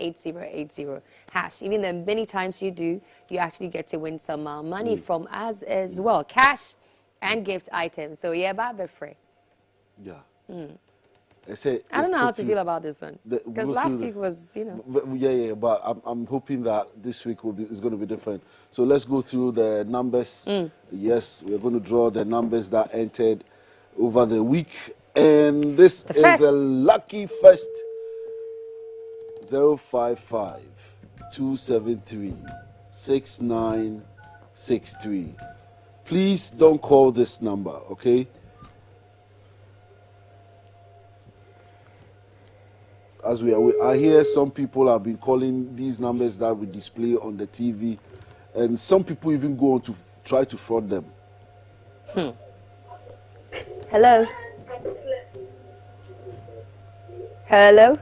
#8080 hash. Even the many times you do, you actually get to win some money from us as well, cash and gift items. So yeah, bye free. Yeah. I don't know how to feel about this one because last week was, Yeah, but I'm hoping that this week is going to be different. So let's go through the numbers. Yes, we're going to draw the numbers that entered over the week, and this is a lucky first 055 273 6963. Please don't call this number, okay? As I hear some people have been calling these numbers that we display on the TV, and some people even go on to try to fraud them. Hello? Hello?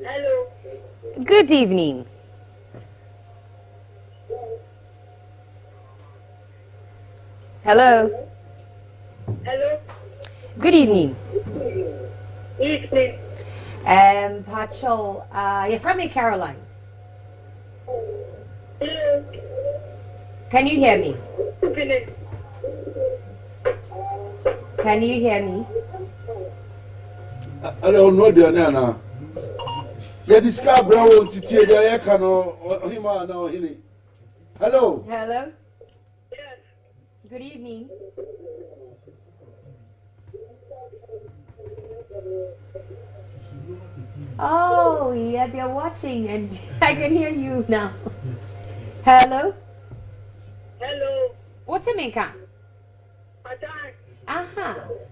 Hello. Good evening. Hello? Hello. Good evening. Evening. Pacho, you're from me, Caroline. Hello. Can you hear me? Evening. Can you hear me? I don't know the name. Yeah, this car brown titi there can him now hini. Hello. Hello? Yes. Good evening. Oh, yeah, they're watching and I can hear you now. Hello? Hello. What's your name? Attack.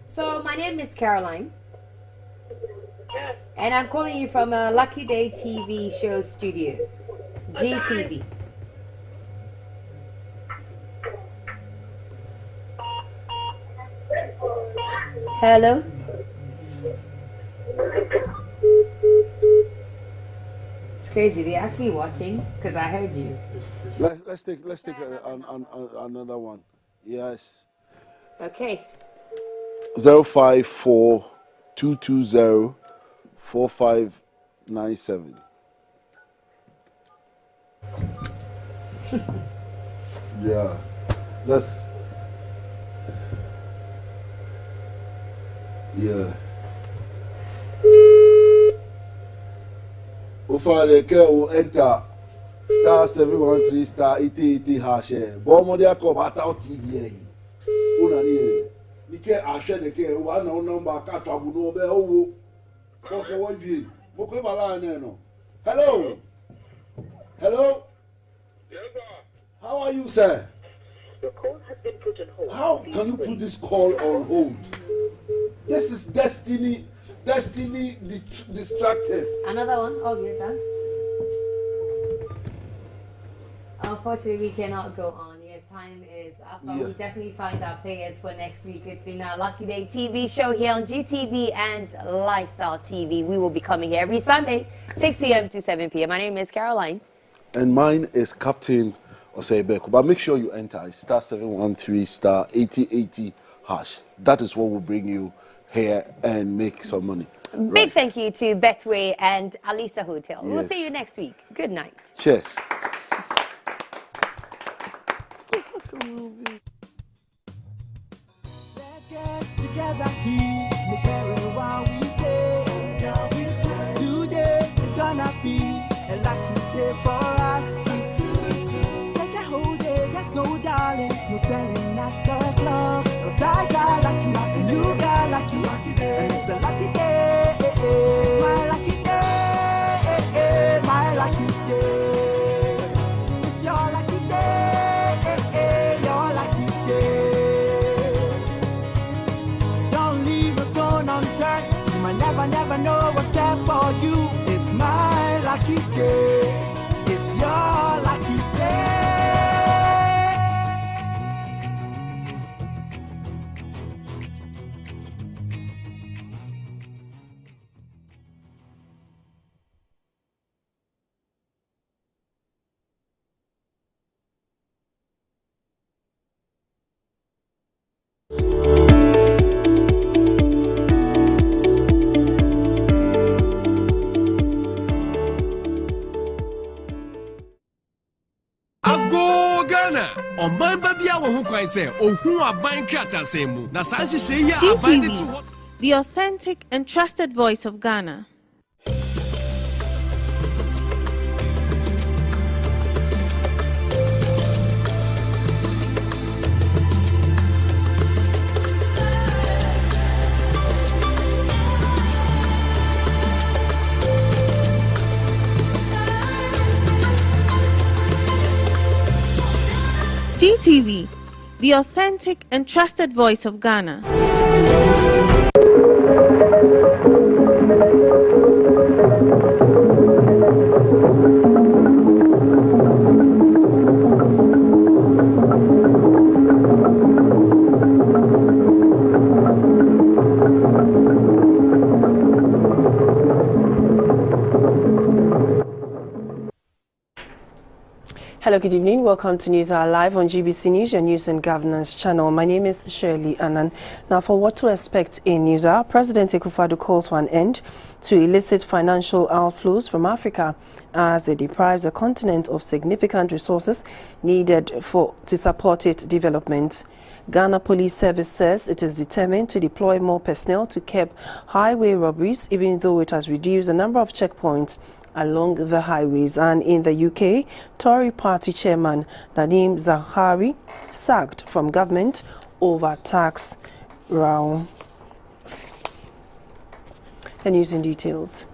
So my name is Caroline. Yes. And I'm calling you from a Lucky Day TV show studio. GTV. Hello? It's crazy. They're actually watching because I heard you. Let's take another one. Yes. Okay. 054 220 4597. Yeah. Let's. Yeah. Ufale ke o enter star 713 star 8080 hash. Bomode akobata TV. Una ni. Nike ahwe ne ke wa na number ka twabu no be owo. Okay, what be? Moko bala na no. Hello. Hello. Yes, sir. How are you, sir? Your call has been put on hold. How can you put this call on hold? This is destiny. Destiny distractors. Another one? Oh, you're done? Unfortunately, we cannot go on. Yes, time is up. But we'll definitely find our players for next week. It's been our Lucky Day TV show here on GTV and Lifestyle TV. We will be coming here every Sunday, 6 p.m. to 7 p.m. My name is Caroline. And mine is Captain Osebeko. But make sure you enter star 713 star 8080 hash. That is what will bring you here and make some money. Big thank you to Betway and Alisa Hotel. Yes. We'll see you next week. Good night. Cheers. Let's get together here, while we play. Today is gonna be a lucky day for us. Take a whole day, there's no darling, no staring at the clock. 'Cause I got lucky, and you got lucky, and it's a lucky day. My lucky day, my lucky day. It's your lucky day, your lucky day. Don't leave a stone unturned. You might never know what's there for you. It's my lucky day. It's your lucky day. Go Ghana! On my baby, I won't say, oh, who are buying crata same. Nasansi say, yeah, GTV, the authentic and trusted voice of Ghana. GTV, the authentic and trusted voice of Ghana. Hello, good evening. Welcome to News Hour Live on GBC News, your news and governance channel. My name is Shirley Annan. Now, for what to expect in News Hour, President Akufo-Addo calls for an end to illicit financial outflows from Africa as it deprives the continent of significant resources needed to support its development. Ghana Police Service says it is determined to deploy more personnel to curb highway robberies, even though it has reduced the number of checkpoints along the highways. And in the UK, Tory party chairman Nadeem Zahawi sacked from government over tax row. The news in details.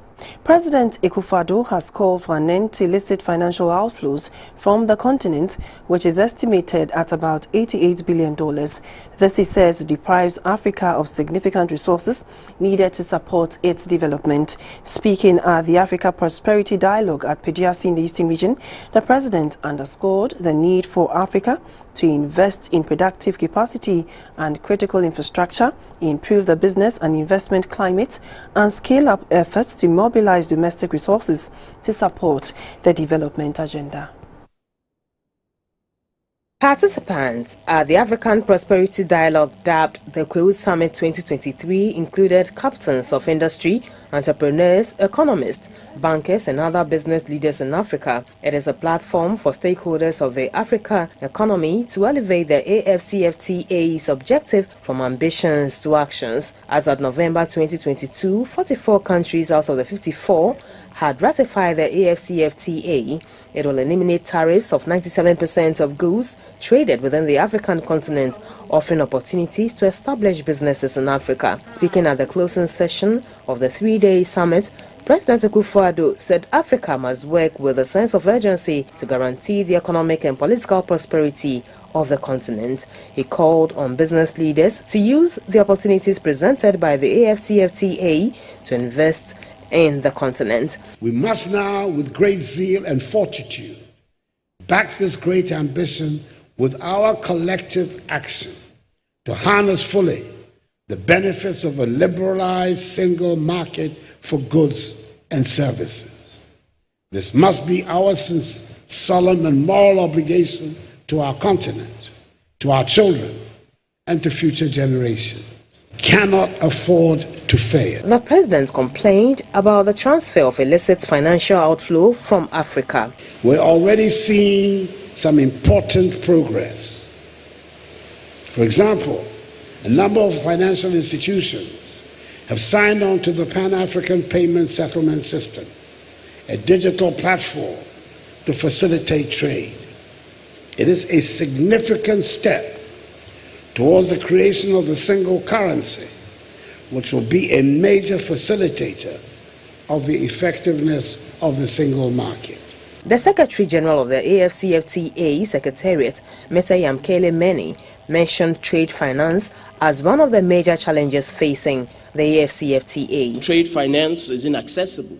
President Akufo-Addo has called for an end to illicit financial outflows from the continent, which is estimated at about $88 billion. This, he says, deprives Africa of significant resources needed to support its development. Speaking at the Africa Prosperity Dialogue at Peduasi in the Eastern Region, the president underscored the need for Africa to invest in productive capacity and critical infrastructure, improve the business and investment climate, and scale up efforts to mobilize domestic resources to support the development agenda. Participants at the African Prosperity Dialogue, dubbed the Kweu Summit 2023, included captains of industry, entrepreneurs, economists, bankers and other business leaders in Africa. It is a platform for stakeholders of the Africa economy to elevate the AFCFTA's objective from ambitions to actions. As of November 2022, 44 countries out of the 54 had ratified the AFCFTA. It will eliminate tariffs of 97% of goods traded within the African continent, offering opportunities to establish businesses in Africa. Speaking at the closing session of the three-day summit, President Akufo-Addo said Africa must work with a sense of urgency to guarantee the economic and political prosperity of the continent. He called on business leaders to use the opportunities presented by the AFCFTA to invest in the continent. We must now, with great zeal and fortitude, back this great ambition with our collective action to harness fully the benefits of a liberalized single market for goods and services. This must be our solemn and moral obligation to our continent, to our children, and to future generations. Cannot afford to fail. The president complained about the transfer of illicit financial outflow from Africa. We're already seeing some important progress. For example, a number of financial institutions have signed on to the Pan-African Payment Settlement System, a digital platform to facilitate trade. It is a significant step towards the creation of the single currency, which will be a major facilitator of the effectiveness of the single market. The Secretary General of the AFCFTA Secretariat, Mr. Yamkele Meni, mentioned trade finance as one of the major challenges facing the AFCFTA. Trade finance is inaccessible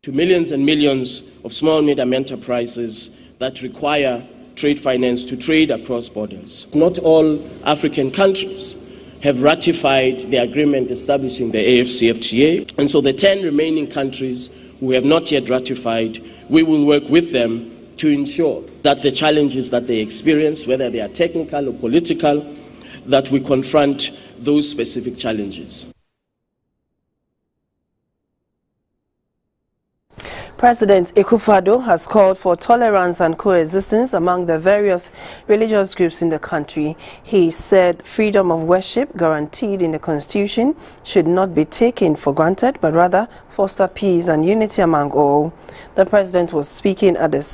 to millions and millions of small and medium enterprises that require trade finance to trade across borders. Not all African countries have ratified the agreement establishing the AFCFTA, and so the 10 remaining countries who have not yet ratified, we will work with them to ensure that the challenges that they experience, whether they are technical or political, that we confront those specific challenges. President Akufo-Addo has called for tolerance and coexistence among the various religious groups in the country. He said freedom of worship guaranteed in the Constitution should not be taken for granted, but rather foster peace and unity among all. The president was speaking at the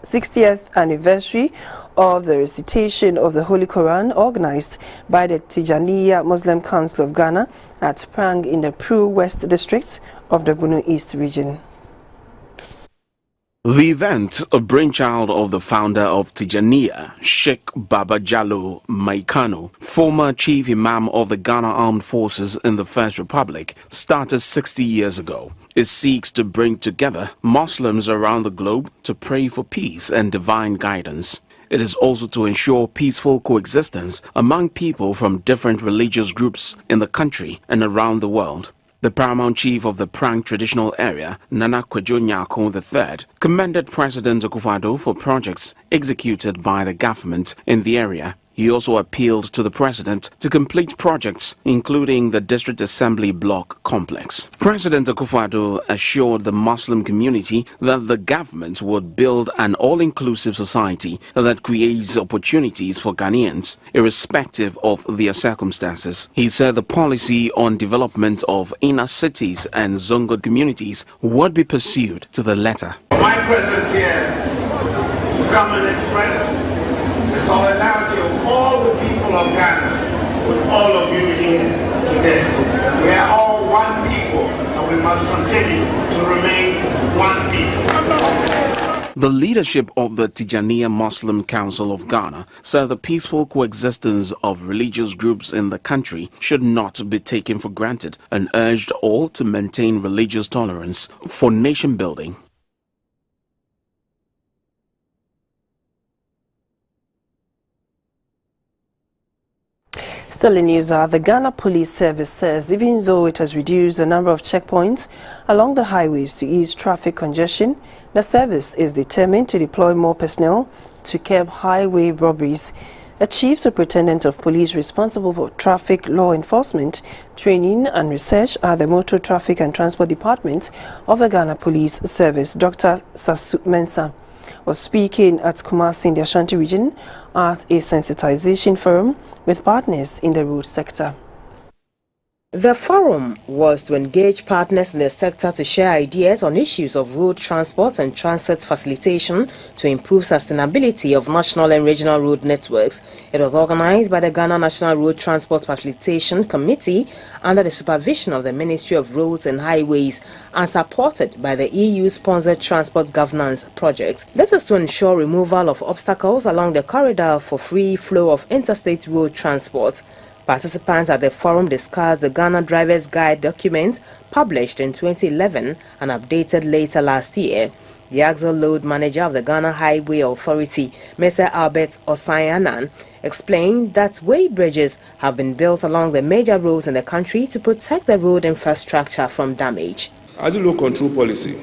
60th anniversary of the recitation of the Holy Quran organized by the Tijaniya Muslim Council of Ghana at Prang in the Pru West district of the Bunu East region. The event, a brainchild of the founder of Tijaniya, Sheikh Baba Jallo Maikano, former chief imam of the Ghana Armed Forces in the First Republic, started 60 years ago. It seeks to bring together Muslims around the globe to pray for peace and divine guidance. It is also to ensure peaceful coexistence among people from different religious groups in the country and around the world. The paramount chief of the Prang traditional area, Nana Kwadwo Nyarko III, commended President Akufo-Addo for projects executed by the government in the area. He also appealed to the president to complete projects, including the District Assembly Block Complex. President Akufo-Addo assured the Muslim community that the government would build an all-inclusive society that creates opportunities for Ghanaians, irrespective of their circumstances. He said the policy on development of inner cities and Zongo communities would be pursued to the letter. My presence here to come and express the solidarity of all the people of Ghana with all of you here today. We are all one people, and we must continue to remain one people. The leadership of the Tijaniya Muslim Council of Ghana said the peaceful coexistence of religious groups in the country should not be taken for granted and urged all to maintain religious tolerance for nation building. Still in news, the Ghana Police Service says even though it has reduced the number of checkpoints along the highways to ease traffic congestion, the service is determined to deploy more personnel to curb highway robberies. A chief superintendent of police responsible for traffic law enforcement, training and research at the Motor Traffic and Transport Department of the Ghana Police Service, Dr. Sasu Mensah, was speaking at Kumasi in the Ashanti region at a sensitization forum with partners in the road sector. The forum was to engage partners in the sector to share ideas on issues of road transport and transit facilitation to improve sustainability of national and regional road networks. It was organized by the Ghana National Road Transport Facilitation Committee under the supervision of the Ministry of Roads and Highways and supported by the EU-sponsored Transport Governance Project. This is to ensure removal of obstacles along the corridor for free flow of interstate road transport. Participants at the forum discussed the Ghana Driver's Guide document published in 2011 and updated later last year. The axle load manager of the Ghana Highway Authority, Mr. Albert Osayanan, explained that way bridges have been built along the major roads in the country to protect the road infrastructure from damage. Axle load control policy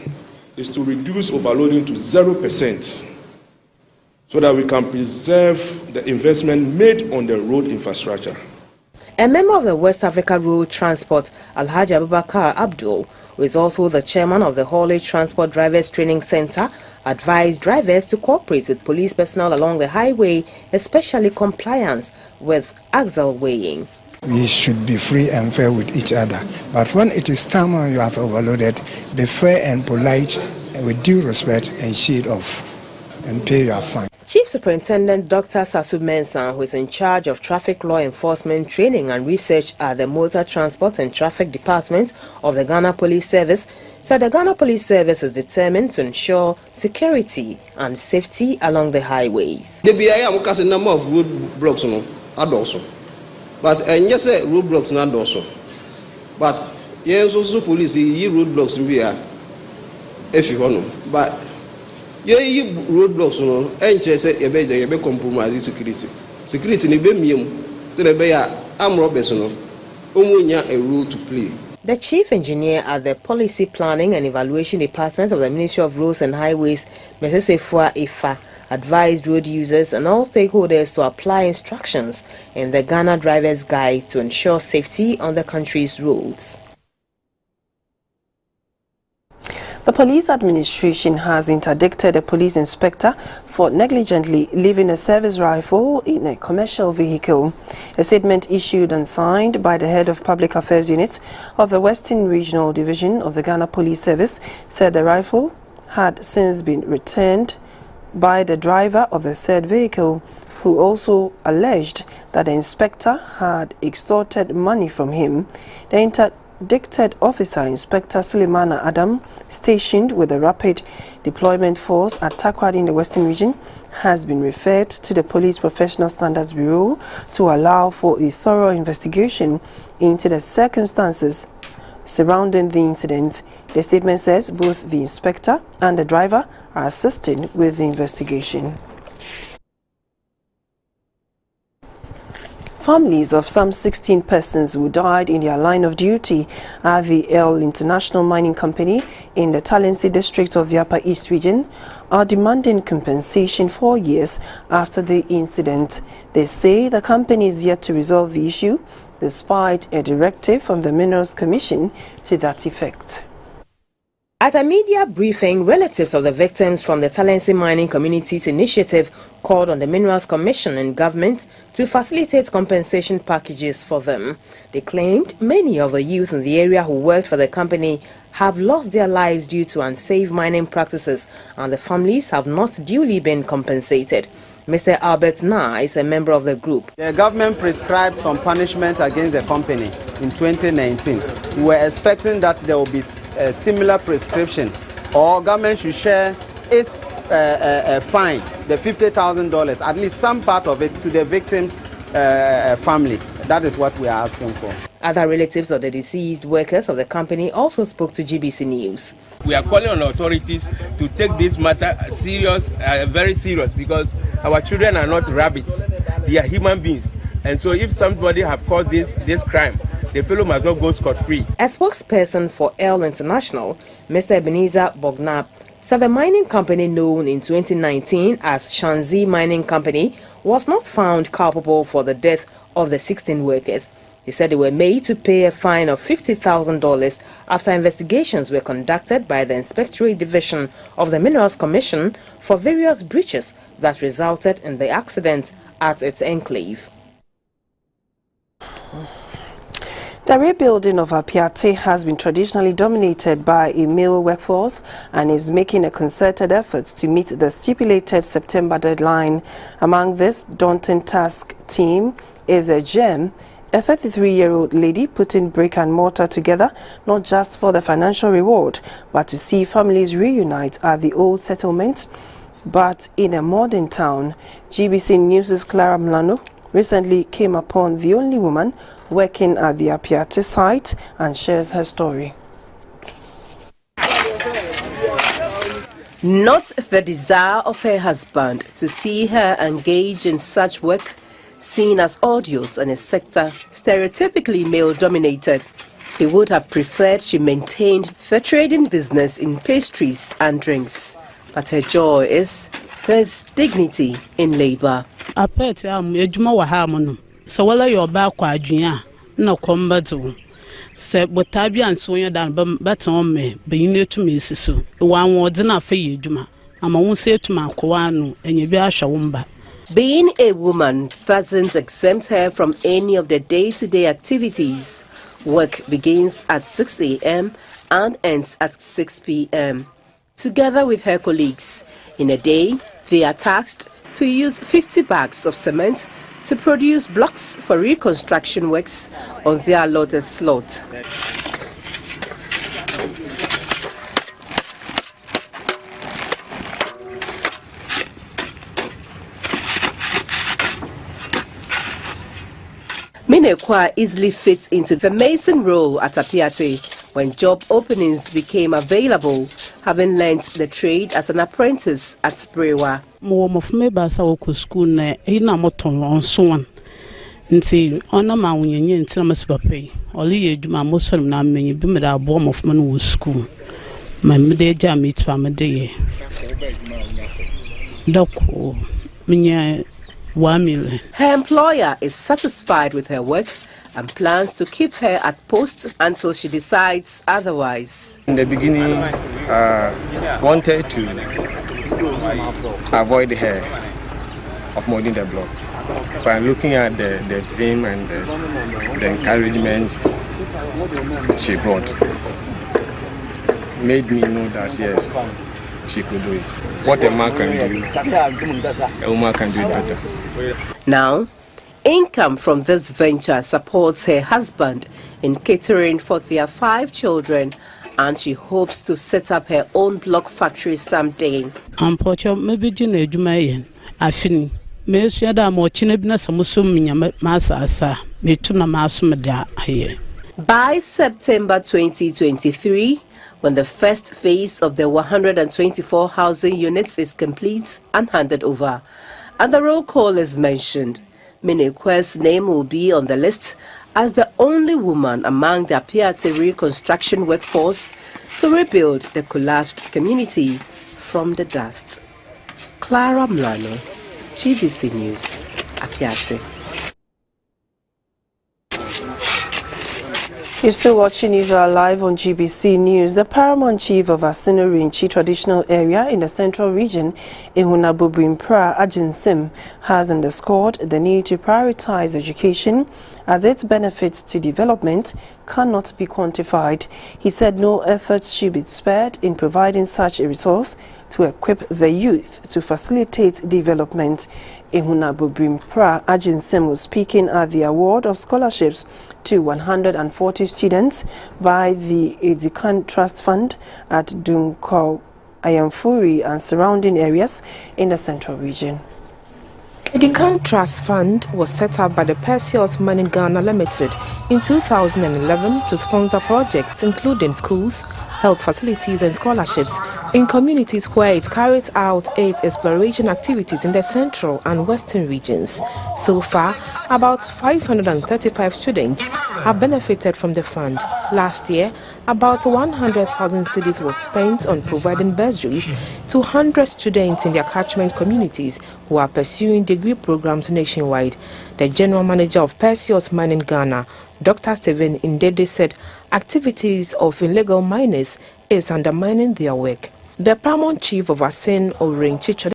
is to reduce overloading to 0% so that we can preserve the investment made on the road infrastructure. A member of the West Africa Road Transport, Alhaji Abubakar Abdul, who is also the chairman of the Haulage Transport Drivers Training Center, advised drivers to cooperate with police personnel along the highway, especially compliance with axle weighing. We should be free and fair with each other. But when it is time you have overloaded, be fair and polite and with due respect and shade off and pay your fine. Chief Superintendent Dr. Sasu Mensah, who is in charge of traffic law enforcement training and research at the Motor Transport and Traffic Department of the Ghana Police Service, said the Ghana Police Service is determined to ensure security and safety along the highways. The BIA has a number of road blocks also, but yes, road blocks not also. But yes, also police road blocks in BIA if you want, but. Ye roadblocks no enche say ye be compromise security ni be miem say be ya am robbers no omunya a role to play. The chief engineer at the Policy Planning and Evaluation Department of the Ministry of Roads and Highways, Mrs. Efua Ifa, advised road users and all stakeholders to apply instructions in the Ghana Driver's Guide to ensure safety on the country's roads. The police administration has interdicted a police inspector for negligently leaving a service rifle in a commercial vehicle. A statement issued and signed by the head of public affairs unit of the Western Regional Division of the Ghana Police Service said the rifle had since been returned by the driver of the said vehicle, who also alleged that the inspector had extorted money from him. The interdicted officer, Inspector Suleimana Adam, stationed with the Rapid Deployment Force at Takoradi in the Western Region, has been referred to the Police Professional Standards Bureau to allow for a thorough investigation into the circumstances surrounding the incident. The statement says both the inspector and the driver are assisting with the investigation. Families of some 16 persons who died in their line of duty at the El International Mining Company in the Talensi district of the Upper East region are demanding compensation 4 years after the incident. They say the company is yet to resolve the issue despite a directive from the Minerals Commission to that effect. At a media briefing, relatives of the victims from the Talensi Mining Communities Initiative called on the Minerals Commission and government to facilitate compensation packages for them. They claimed many of the youth in the area who worked for the company have lost their lives due to unsafe mining practices, and the families have not duly been compensated. Mr. Albert Na is a member of the group. The government prescribed some punishment against the company in 2019. We were expecting that there will be a similar prescription, or government should share its fine, the $50,000, at least some part of it, to the victims' families. That is what we are asking for. Other relatives of the deceased workers of the company also spoke to GBC News. We are calling on authorities to take this matter serious, very serious, because our children are not rabbits, they are human beings. And so if somebody have caused this crime, the fellow must not go scot-free. A spokesperson for El International, Mr. Ebenezer Bognap, said the mining company known in 2019 as Shanzi Mining Company was not found culpable for the death of the 16 workers. He said they were made to pay a fine of $50,000 after investigations were conducted by the Inspectorate Division of the Minerals Commission for various breaches that resulted in the accident at its enclave. The rebuilding of Apiate has been traditionally dominated by a male workforce and is making a concerted effort to meet the stipulated September deadline. Among this daunting task team is a gem, a 33-year-old lady putting brick and mortar together not just for the financial reward, but to see families reunite at the old settlement, but in a modern town. GBC News' Clara Mlano recently came upon the only woman working at the Apiate site and shares her story. Not the desire of her husband to see her engage in such work, seen as odious in a sector stereotypically male-dominated. He would have preferred she maintained the trading business in pastries and drinks, but her joy is there's dignity in labor. So wala yo ba kwa adwua na kombadzo se botabi anso yo dan baton me be yinetu me siso wan wode na fa yedwuma ama won se etuma akwa no enye bi ahwa womba. Being a woman doesn't exempt her from any of the day-to-day activities. Work begins at 6 a.m. and ends at 6 p.m. Together with her colleagues, in a day, they are tasked to use 50 bags of cement to produce blocks for reconstruction works on their allotted slot. Minekwa easily fits into the mason role at Apiate when job openings became available, having learnt the trade as an apprentice at Brewa. School na ina moton on so nti ona ma wonyenye nti na masipapai oli yeduma mosfam na menye bi me da abo mofma no school ma me de ja me twa me de doko menye 1 million. Her employer is satisfied with her work and plans to keep her at post until she decides otherwise. In the beginning, wanted to avoid her of molding the block. But looking at the vim and the encouragement she brought, made me know that yes, she could do it. What a man can do, a woman can do it better. Now, income from this venture supports her husband in catering for their 5 children, and she hopes to set up her own block factory someday. By September 2023, when the first phase of the 124 housing units is complete and handed over, and the roll call is mentioned, Minekwe's name will be on the list as the only woman among the Apiate reconstruction workforce to rebuild the collapsed community from the dust. Clara Mlano, GBC News, Apiate. You're still watching Israel Live on GBC News. The paramount chief of Asino Rinchi traditional area in the central region, Ehunabubrim-Pra Ajinsim, has underscored the need to prioritize education as its benefits to development cannot be quantified. He said no efforts should be spared in providing such a resource to equip the youth to facilitate development. Ehunabubrim-Pra Ajinsim was speaking at the award of scholarships to 140 students by the Edikan Trust Fund at Dunko, Ayamfuri and surrounding areas in the central region. Edikan Trust Fund was set up by the Perseus Money Ghana Limited in 2011 to sponsor projects including schools, health facilities and scholarships in communities where it carries out its exploration activities in the central and western regions. So far, about 535 students have benefited from the fund. Last year, about 100,000 cedis was spent on providing bursaries to 100 students in their catchment communities who are pursuing degree programs nationwide. The general manager of Perseus Mining Ghana, Dr. Stephen Indede, said activities of illegal miners is undermining their work. The paramount chief of Asino Rinchi